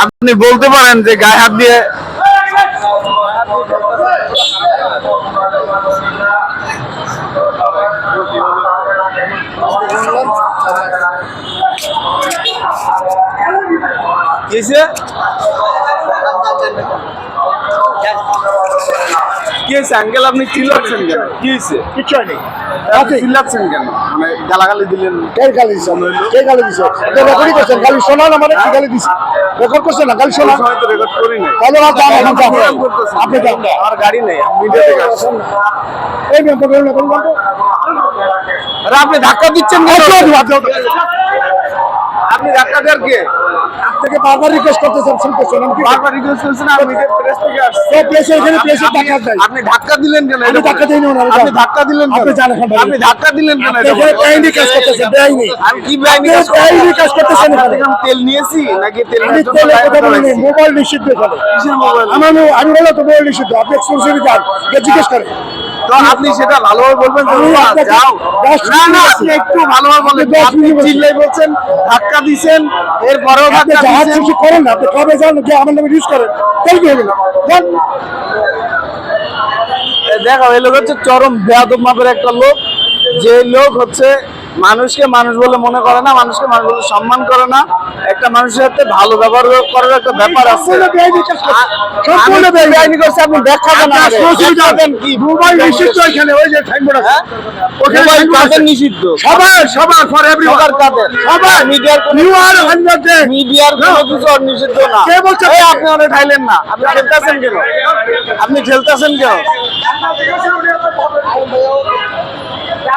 আপনি বলতে পারেন যে গায়ে হাত দিয়ে কিসে কি হয়েছে আঙ্কেল? আপনি চিল্লাচ্ছেন কেন? কি হয়েছে? কিচ্ছু হয়নি। চিল্লাচ্ছেন কেন? মানে গালাগালি দিলেন? কে গালি দিছে? কে গালি দিছে? এটা রেকর্ডিং করছেন, গালি শোনা না মানে কি গালি দিছে? রেকর্ড করছেন না, গালি শোনা। সময় তো রেকর্ড করি নাই। তাহলে আর যান, এখন যান। আপনি যান। আমার গাড়ি নেই, আমি মিডিয়া থেকে আসছি। এই মেম্বার বলুন না, বলুন না। আরে আপনি ধাক্কা দিচ্ছেন কেন? আপনি ধাক্কা দেওয়ার কে? আপনাকে বারবার রিকোয়েস্ট করতেছেন, শুনতেছেন আমি কি? বারবার রিকোয়েস্ট করছেন, আমি প্রেস থেকে আসছি। এই প্লেসে এখানে প্লেসে টাকা দেয়। আপনি ধাক্কা দিলেন কেন? আমি ধাক্কা দিইনি ওনারে। আপনি ধাক্কা দিলেন কেন? আপনি যান এখন বাইরে। আপনি ধাক্কা দিলেন কেন? আপনি এখানে বেআইনি কাজ করতেছেন, বেআইনি। আমি কি বেআইনি কাজ করতেছি? বেআইনি কাজ করতেছেন এখানে। আপনাদের আমি তেল নিয়েছি নাকি তেল আমি নেওয়ার জন্য তেলের লাইনে কথা বলিনি, দাঁড়াইছি? মোবাইল নিষিদ্ধ এখানে। কিসের মোবাইল? আমি বললাম তো মোবাইল নিষিদ্ধ, আপনি এক্সক্লুসিভ যান, গিয়ে জিজ্ঞেস করেন। তো আপনি সেটা ভালোভাবে বলবেন তো? আমি না, আপনাকে যাও। 10 না না, মিনিট আপনি একটু ভালোভাবে বলেন। আপনি 10 আপনি মিনিট বলছেন। চিল্লাই বলছেন, ধাক্কা দিছেন, এরপরেও আপনি ধাক্কা যা দিছেন। কিছু করেন না, আপনি কবে যান যে আমার নামে ইউজ করেন, তাই কি হবে না? যান। দেখো, এই লোক হচ্ছে চরম বেয়াদব মাপের একটা লোক। যে লোক হচ্ছে মানুষকে মানুষ বলে মনে করে না, মানুষকে মানুষ বলে সম্মান করে না। একটা মানুষের সাথে ভালো ব্যবহার করার একটা ব্যাপার আছে। সম্পূর্ণ বেআইনি কাজ করছে। সম্পূর্ণ আমি বেআইনি করছি, আপনি ব্যাখ্যা দেন আমাকে। ব্যাখ্যা দেন কি? মোবাইল নিষিদ্ধ এখানে, ওই যে সাইনবোর্ড আছে। ওখানে মোবাইল সাইনবোর্ড কাদের আছে। নিষিদ্ধ? সবার ফর এভরিওয়ান। সবার কাদের? সবার। মিডিয়ার ইউ আর আন্ডার দ্য মিডিয়ার কোনো কিছু আর নিষিদ্ধ না। কে বলছে? এই আপনি অনেক ঠাইলেন না, আপনি খেলতেছেন কেন? আপনি খেলতেছেন কেন?